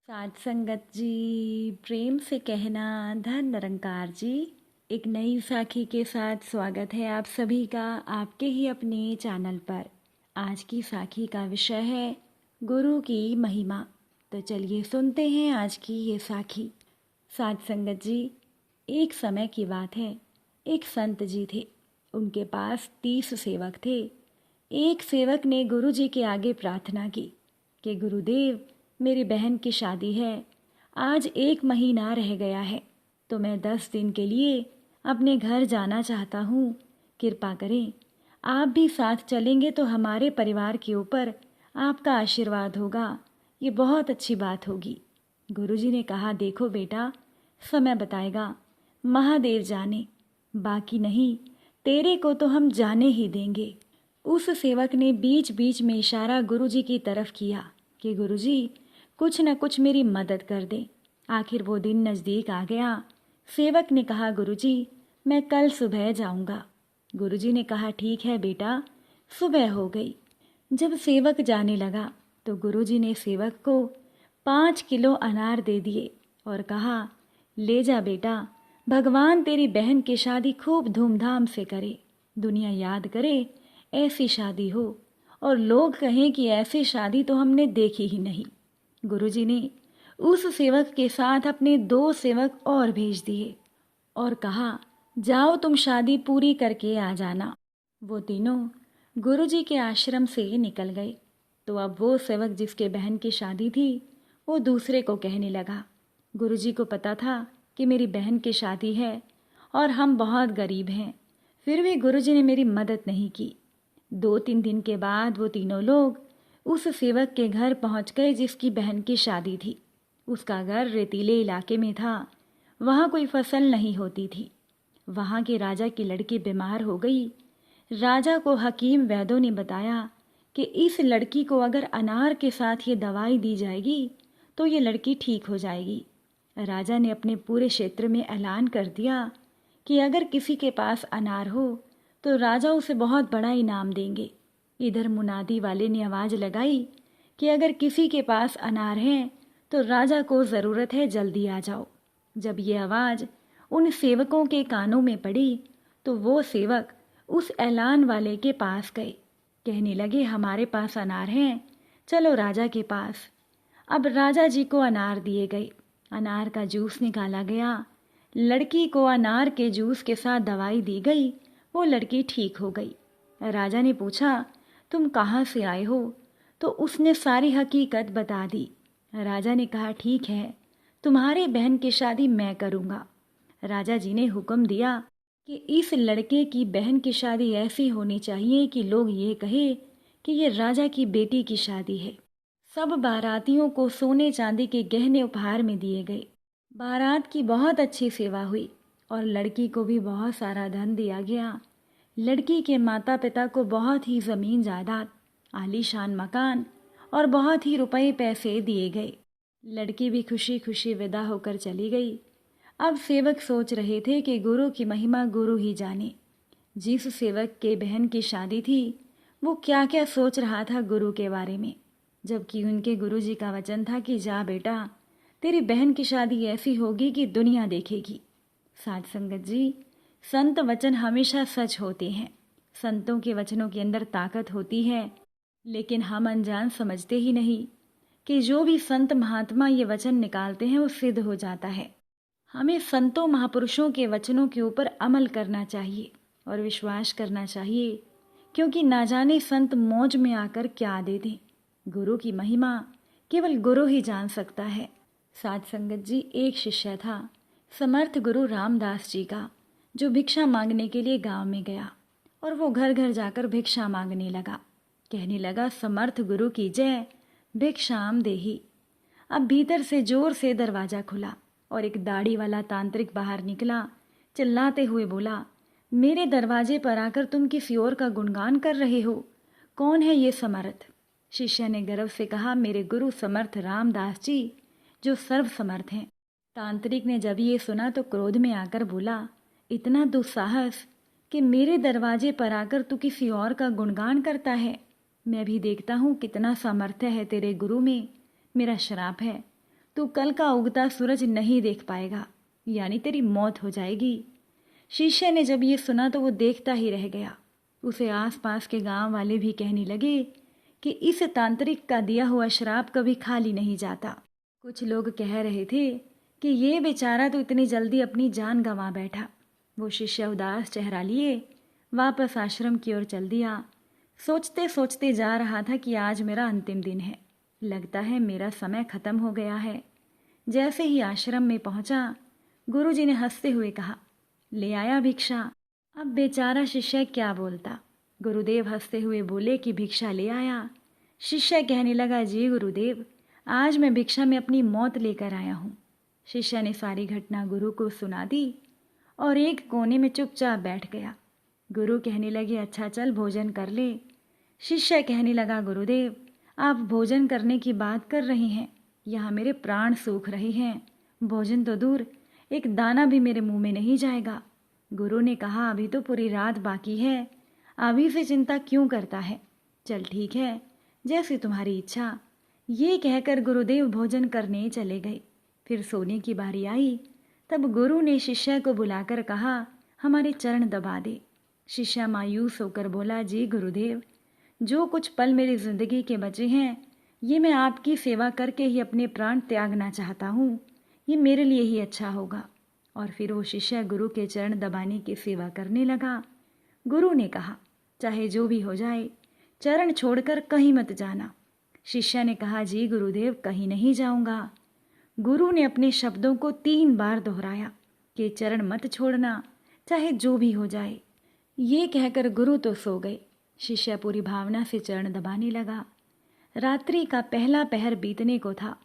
साध संगत जी, प्रेम से कहना धन निरंकार जी। एक नई साखी के साथ स्वागत है आप सभी का आपके ही अपने चैनल पर। आज की साखी का विषय है गुरु की महिमा। तो चलिए सुनते हैं आज की ये साखी। साध संगत जी, एक समय की बात है, एक संत जी थे। उनके पास 30 सेवक थे। एक सेवक ने गुरु जी के आगे प्रार्थना की कि गुरुदेव, मेरी बहन की शादी है, आज 1 महीना रह गया है, तो मैं 10 दिन के लिए अपने घर जाना चाहता हूँ। कृपा करें, आप भी साथ चलेंगे तो हमारे परिवार के ऊपर आपका आशीर्वाद होगा, ये बहुत अच्छी बात होगी। गुरुजी ने कहा, देखो बेटा, समय बताएगा, महादेव जाने, बाकी नहीं, तेरे को तो हम जाने ही देंगे। उस सेवक ने बीच बीच में इशारा गुरुजी की तरफ किया कि गुरुजी कुछ न कुछ मेरी मदद कर दें। आखिर वो दिन नज़दीक आ गया। सेवक ने कहा, गुरुजी मैं कल सुबह जाऊंगा। गुरुजी ने कहा, ठीक है बेटा। सुबह हो गई। जब सेवक जाने लगा तो गुरुजी ने सेवक को 5 किलो अनार दे दिए और कहा, ले जा बेटा, भगवान तेरी बहन की शादी खूब धूमधाम से करे, दुनिया याद करे ऐसी शादी हो, और लोग कहें कि ऐसी शादी तो हमने देखी ही नहीं। गुरुजी ने उस सेवक के साथ अपने 2 सेवक और भेज दिए और कहा, जाओ तुम शादी पूरी करके आ जाना। वो तीनों गुरुजी के आश्रम से निकल गए। तो अब वो सेवक जिसके बहन की शादी थी, वो दूसरे को कहने लगा, गुरुजी को पता था कि मेरी बहन की शादी है और हम बहुत गरीब हैं, फिर भी गुरुजी ने मेरी मदद नहीं की। 2-3 दिन के बाद वो तीनों लोग उस सेवक के घर पहुंच गए जिसकी बहन की शादी थी। उसका घर रेतीले इलाके में था, वहाँ कोई फसल नहीं होती थी। वहाँ के राजा की लड़की बीमार हो गई। राजा को हकीम वैद्यों ने बताया कि इस लड़की को अगर अनार के साथ ये दवाई दी जाएगी तो ये लड़की ठीक हो जाएगी। राजा ने अपने पूरे क्षेत्र में ऐलान कर दिया कि अगर किसी के पास अनार हो तो राजा उसे बहुत बड़ा इनाम देंगे। इधर मुनादी वाले ने आवाज़ लगाई कि अगर किसी के पास अनार हैं तो राजा को ज़रूरत है, जल्दी आ जाओ। जब ये आवाज़ उन सेवकों के कानों में पड़ी तो वो सेवक उस ऐलान वाले के पास गए। कहने लगे, हमारे पास अनार हैं, चलो राजा के पास। अब राजा जी को अनार दिए गए। अनार का जूस निकाला गया। लड़की को अनार के जूस के साथ दवाई दी गई। वो लड़की ठीक हो गई। राजा ने पूछा, तुम कहाँ से आए हो? तो उसने सारी हकीकत बता दी। राजा ने कहा, ठीक है, तुम्हारी बहन की शादी मैं करूँगा। राजा जी ने हुक्म दिया कि इस लड़के की बहन की शादी ऐसी होनी चाहिए कि लोग ये कहे कि ये राजा की बेटी की शादी है। सब बारातियों को सोने चांदी के गहने उपहार में दिए गए। बारात की बहुत अच्छी सेवा हुई और लड़की को भी बहुत सारा धन दिया गया। लड़की के माता पिता को बहुत ही ज़मीन जायदाद, आलीशान मकान और बहुत ही रुपए पैसे दिए गए। लड़की भी खुशी खुशी विदा होकर चली गई। अब सेवक सोच रहे थे कि गुरु की महिमा गुरु ही जाने। जिस सेवक के बहन की शादी थी वो क्या क्या सोच रहा था गुरु के बारे में, जबकि उनके गुरु जी का वचन था कि जा बेटा, तेरी बहन की शादी ऐसी होगी कि दुनिया देखेगी। साध संगत जी, संत वचन हमेशा सच होते हैं। संतों के वचनों के अंदर ताकत होती है, लेकिन हम अनजान समझते ही नहीं कि जो भी संत महात्मा ये वचन निकालते हैं वो सिद्ध हो जाता है। हमें संतों महापुरुषों के वचनों के ऊपर अमल करना चाहिए और विश्वास करना चाहिए, क्योंकि ना जाने संत मौज में आकर क्या दे दें। गुरु की महिमा केवल गुरु ही जान सकता है। साध संगत जी, एक शिष्य था समर्थ गुरु रामदास जी का, जो भिक्षा मांगने के लिए गांव में गया और वो घर घर जाकर भिक्षा मांगने लगा। कहने लगा, समर्थ गुरु की जय, भिक्षाम देही। अब भीतर से जोर से दरवाज़ा खुला और एक दाढ़ी वाला तांत्रिक बाहर निकला। चिल्लाते हुए बोला, मेरे दरवाजे पर आकर तुम किसी और का गुणगान कर रहे हो? कौन है ये समर्थ? शिष्य ने गर्व से कहा, मेरे गुरु समर्थ रामदास जी, जो सर्व समर्थ हैं। तांत्रिक ने जब ये सुना तो क्रोध में आकर बोला, इतना दुस्साहस कि मेरे दरवाजे पर आकर तू किसी और का गुणगान करता है? मैं भी देखता हूँ कितना सामर्थ्य है तेरे गुरु में। मेरा श्राप है, तू कल का उगता सूरज नहीं देख पाएगा, यानी तेरी मौत हो जाएगी। शिष्य ने जब ये सुना तो वो देखता ही रह गया। उसे आसपास के गांव वाले भी कहने लगे कि इस तांत्रिक का दिया हुआ श्राप कभी खाली नहीं जाता। कुछ लोग कह रहे थे कि ये बेचारा तो इतनी जल्दी अपनी जान गंवा बैठा। वो शिष्य उदास चेहरा लिए वापस आश्रम की ओर चल दिया। सोचते सोचते जा रहा था कि आज मेरा अंतिम दिन है, लगता है मेरा समय खत्म हो गया है। जैसे ही आश्रम में पहुंचा, गुरुजी ने हंसते हुए कहा, ले आया भिक्षा। अब बेचारा शिष्य क्या बोलता। गुरुदेव हंसते हुए बोले कि भिक्षा ले आया। शिष्य कहने लगा, जी गुरुदेव, आज मैं भिक्षा में अपनी मौत लेकर आया हूँ। शिष्य ने सारी घटना गुरु को सुना दी और एक कोने में चुपचाप बैठ गया। गुरु कहने लगे, अच्छा चल भोजन कर ले। शिष्य कहने लगा, गुरुदेव, आप भोजन करने की बात कर रहे हैं, यहाँ मेरे प्राण सूख रहे हैं। भोजन तो दूर, एक दाना भी मेरे मुंह में नहीं जाएगा। गुरु ने कहा, अभी तो पूरी रात बाकी है, अभी से चिंता क्यों करता है। चल ठीक है, जैसी तुम्हारी इच्छा। ये कहकर गुरुदेव भोजन करने चले गए। फिर सोने की बारी आई, तब गुरु ने शिष्य को बुलाकर कहा, हमारे चरण दबा दे। शिष्य मायूस होकर बोला, जी गुरुदेव, जो कुछ पल मेरी जिंदगी के बचे हैं, ये मैं आपकी सेवा करके ही अपने प्राण त्यागना चाहता हूँ। ये मेरे लिए ही अच्छा होगा। और फिर वो शिष्य गुरु के चरण दबाने की सेवा करने लगा। गुरु ने कहा, चाहे जो भी हो जाए, चरण छोड़कर कहीं मत जाना। शिष्य ने कहा, जी गुरुदेव, कहीं नहीं जाऊंगा। गुरु ने अपने शब्दों को 3 बार दोहराया कि चरण मत छोड़ना, चाहे जो भी हो जाए। ये कहकर गुरु तो सो गए। शिष्य पूरी भावना से चरण दबाने लगा। रात्रि का पहला पहर बीतने को था।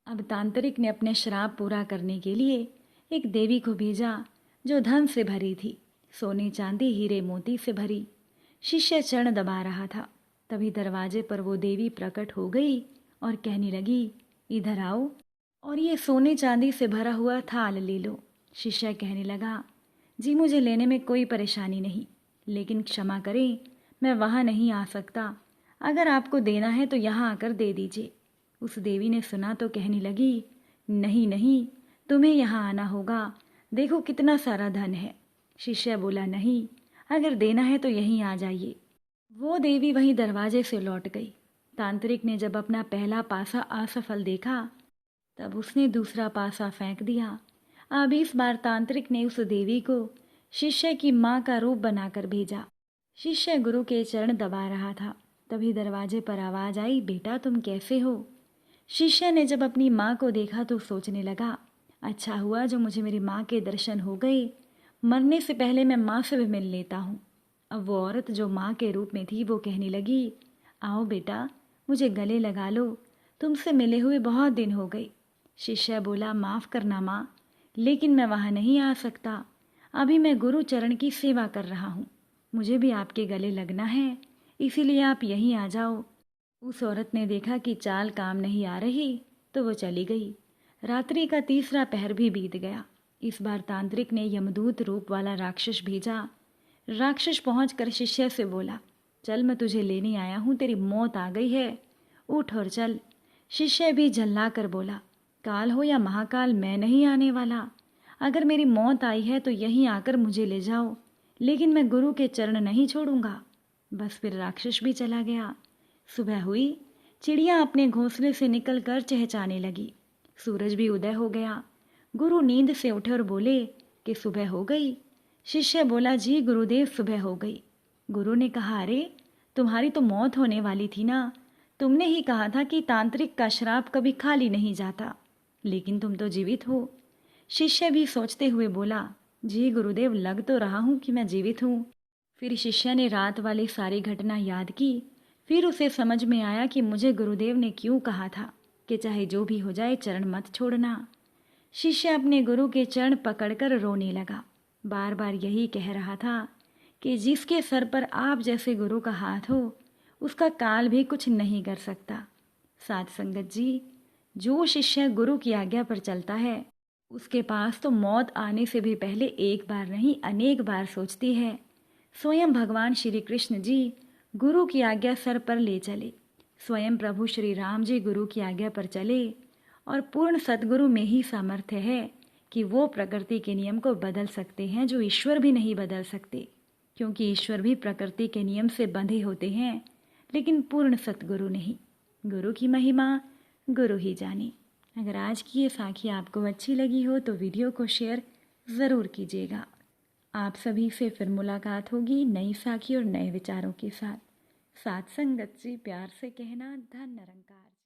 अब तांत्रिक ने अपने श्राप पूरा करने के लिए एक देवी को भेजा जो धन से भरी थी, सोने चांदी हीरे मोती से भरी। शिष्य चरण दबा रहा था, तभी दरवाजे पर वो देवी प्रकट हो गई और कहने लगी, इधर आओ और ये सोने चांदी से भरा हुआ थाल ले लो। शिष्य कहने लगा, जी मुझे लेने में कोई परेशानी नहीं, लेकिन क्षमा करें, मैं वहाँ नहीं आ सकता। अगर आपको देना है तो यहाँ आकर दे दीजिए। उस देवी ने सुना तो कहने लगी, नहीं नहीं, तुम्हें यहाँ आना होगा, देखो कितना सारा धन है। शिष्य बोला, नहीं, अगर देना है तो यहीं आ जाइए। वो देवी वहीं दरवाजे से लौट गई। तांत्रिक ने जब अपना पहला पासा असफल देखा, तब उसने दूसरा पासा फेंक दिया। अब इस बार तांत्रिक ने उस देवी को शिष्य की माँ का रूप बनाकर भेजा। शिष्य गुरु के चरण दबा रहा था, तभी दरवाजे पर आवाज आई, बेटा तुम कैसे हो। शिष्य ने जब अपनी माँ को देखा तो सोचने लगा, अच्छा हुआ जो मुझे मेरी माँ के दर्शन हो गए, मरने से पहले मैं माँ से भी मिल लेता हूँ। अब वो औरत जो माँ के रूप में थी वो कहने लगी, आओ बेटा, मुझे गले लगा लो, तुमसे मिले हुए बहुत दिन हो गए। शिष्य बोला, माफ़ करना माँ, लेकिन मैं वहाँ नहीं आ सकता, अभी मैं गुरु चरण की सेवा कर रहा हूँ, मुझे भी आपके गले लगना है, इसीलिए आप यहीं आ जाओ। उस औरत ने देखा कि चाल काम नहीं आ रही तो वो चली गई। रात्रि का तीसरा पहर भी बीत गया। इस बार तांत्रिक ने यमदूत रूप वाला राक्षस भेजा। राक्षस पहुंचकर शिष्य से बोला, चल मैं तुझे लेने आया हूँ, तेरी मौत आ गई है, उठ और चल। शिष्य भी झल्ला कर बोला, काल हो या महाकाल, मैं नहीं आने वाला। अगर मेरी मौत आई है तो यहीं आकर मुझे ले जाओ, लेकिन मैं गुरु के चरण नहीं छोड़ूंगा। बस फिर राक्षस भी चला गया। सुबह हुई, चिड़िया अपने घोंसले से निकलकर चहचहाने लगी। सूरज भी उदय हो गया। गुरु नींद से उठे और बोले कि सुबह हो गई। शिष्य बोला, जी गुरुदेव, सुबह हो गई। गुरु ने कहा, अरे तुम्हारी तो मौत होने वाली थी ना, तुमने ही कहा था कि तांत्रिक का श्राप कभी खाली नहीं जाता, लेकिन तुम तो जीवित हो। शिष्य भी सोचते हुए बोला, जी गुरुदेव, लग तो रहा हूँ कि मैं जीवित हूँ। फिर शिष्य ने रात वाली सारी घटना याद की। फिर उसे समझ में आया कि मुझे गुरुदेव ने क्यों कहा था कि चाहे जो भी हो जाए चरण मत छोड़ना। शिष्य अपने गुरु के चरण पकड़कर रोने लगा। बार बार यही कह रहा था कि जिसके सर पर आप जैसे गुरु का हाथ हो, उसका काल भी कुछ नहीं कर सकता। साध संगत जी, जो शिष्य गुरु की आज्ञा पर चलता है, उसके पास तो मौत आने से भी पहले एक बार नहीं अनेक बार सोचती है। स्वयं भगवान श्री कृष्ण जी गुरु की आज्ञा सर पर ले चले, स्वयं प्रभु श्री राम जी गुरु की आज्ञा पर चले और पूर्ण सद्गुरु में ही सामर्थ्य है कि वो प्रकृति के नियम को बदल सकते हैं जो ईश्वर भी नहीं बदल सकते, क्योंकि ईश्वर भी प्रकृति के नियम से बंधे होते हैं, लेकिन पूर्ण सद्गुरु नहीं। गुरु की महिमा गुरु ही जाने। अगर आज की ये साखी आपको अच्छी लगी हो तो वीडियो को शेयर ज़रूर कीजिएगा। आप सभी से फिर मुलाकात होगी नई साखी और नए विचारों के साथ। साथ संगत जी प्यार से कहना, धन निरंकार।